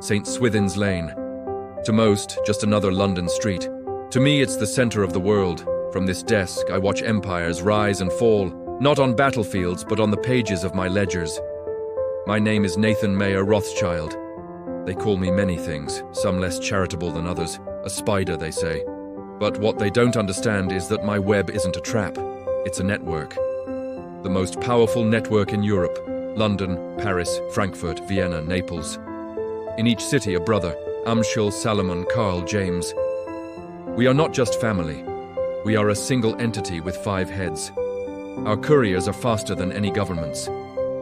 St. Swithin's Lane. To most, just another London street. To me, it's the center of the world. From this desk, I watch empires rise and fall, not on battlefields, but on the pages of my ledgers. My name is Nathan Mayer Rothschild. They call me many things, some less charitable than others. A spider, they say. But what they don't understand is that my web isn't a trap. It's a network. The most powerful network in Europe. London, Paris, Frankfurt, Vienna, Naples. In each city, a brother. Amschel, Salomon, Carl, James. We are not just family. We are a single entity with 5 heads. Our couriers are faster than any governments.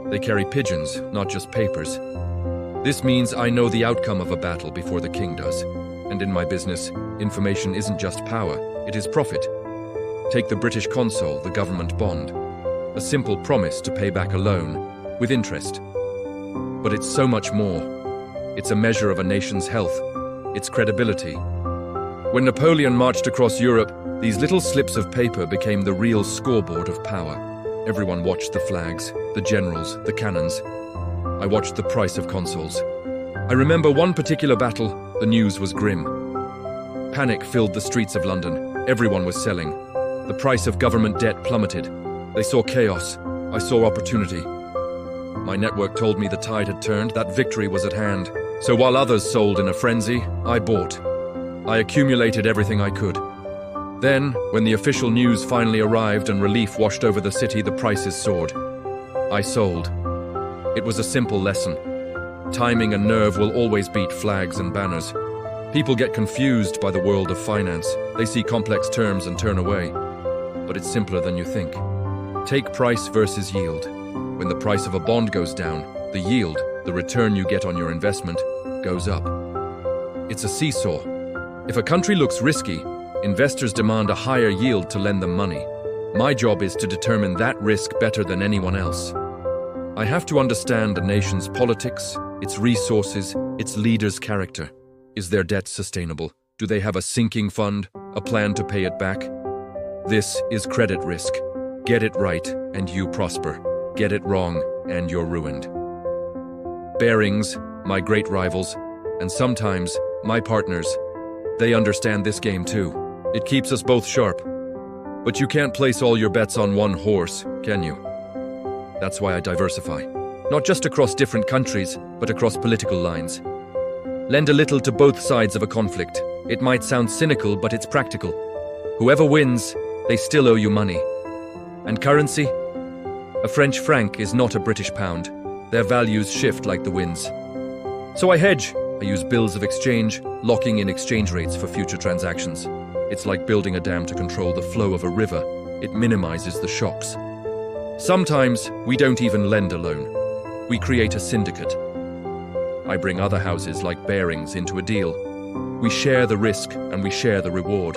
They carry pigeons, not just papers. This means I know the outcome of a battle before the king does. And in my business, information isn't just power, it is profit. Take the British consul, the government bond. A simple promise to pay back a loan, with interest. But it's so much more. It's a measure of a nation's health, its credibility. When Napoleon marched across Europe, these little slips of paper became the real scoreboard of power. Everyone watched the flags, the generals, the cannons. I watched the price of consols. I remember one particular battle, the news was grim. Panic filled the streets of London. Everyone was selling. The price of government debt plummeted. They saw chaos. I saw opportunity. My network told me the tide had turned, that victory was at hand. So while others sold in a frenzy, I bought. I accumulated everything I could. Then, when the official news finally arrived and relief washed over the city, the prices soared. I sold. It was a simple lesson. Timing and nerve will always beat flags and banners. People get confused by the world of finance. They see complex terms and turn away. But it's simpler than you think. Take price versus yield. When the price of a bond goes down, the yield, the return you get on your investment, goes up. It's a seesaw. If a country looks risky, investors demand a higher yield to lend them money. My job is to determine that risk better than anyone else. I have to understand a nation's politics, its resources, its leaders' character. Is their debt sustainable? Do they have a sinking fund, a plan to pay it back? This is credit risk. Get it right, and you prosper. Get it wrong, and you're ruined. Barings, my great rivals, and sometimes my partners, they understand this game too. It keeps us both sharp. But you can't place all your bets on one horse, can you? That's why I diversify. Not just across different countries, but across political lines. Lend a little to both sides of a conflict. It might sound cynical, but it's practical. Whoever wins, they still owe you money. And currency? A French franc is not a British pound. Their values shift like the winds. So I hedge. I use bills of exchange, locking in exchange rates for future transactions. It's like building a dam to control the flow of a river. It minimizes the shocks. Sometimes we don't even lend a loan. We create a syndicate. I bring other houses like Barings into a deal. We share the risk and we share the reward.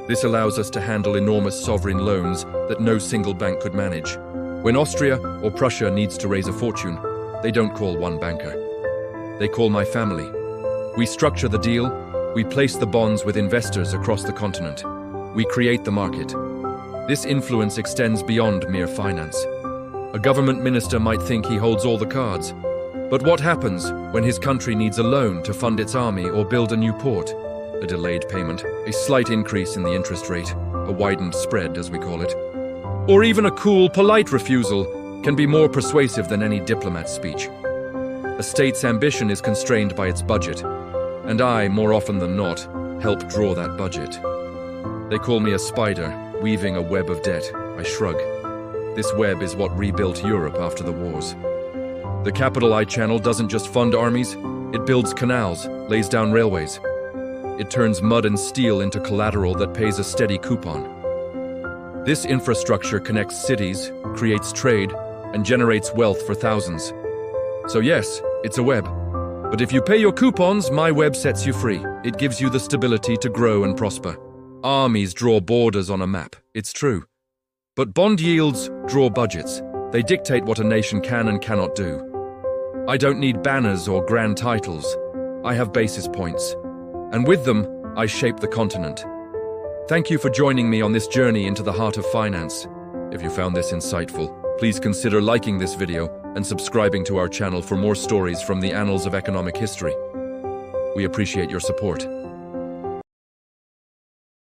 This allows us to handle enormous sovereign loans that no single bank could manage. When Austria or Prussia needs to raise a fortune, they don't call one banker. They call my family. We structure the deal. We place the bonds with investors across the continent. We create the market. This influence extends beyond mere finance. A government minister might think he holds all the cards. But what happens when his country needs a loan to fund its army or build a new port? A delayed payment, a slight increase in the interest rate, a widened spread, as we call it. Or even a cool, polite refusal can be more persuasive than any diplomat's speech. A state's ambition is constrained by its budget, and I, more often than not, help draw that budget. They call me a spider, weaving a web of debt. I shrug. This web is what rebuilt Europe after the wars. The capital I channel doesn't just fund armies, it builds canals, lays down railways. It turns mud and steel into collateral that pays a steady coupon. This infrastructure connects cities, creates trade, and generates wealth for thousands. So yes, it's a web. But if you pay your coupons, my web sets you free. It gives you the stability to grow and prosper. Armies draw borders on a map, it's true. But bond yields draw budgets. They dictate what a nation can and cannot do. I don't need banners or grand titles. I have basis points. And with them, I shape the continent. Thank you for joining me on this journey into the heart of finance. If you found this insightful, please consider liking this video and subscribing to our channel for more stories from the annals of economic history. We appreciate your support.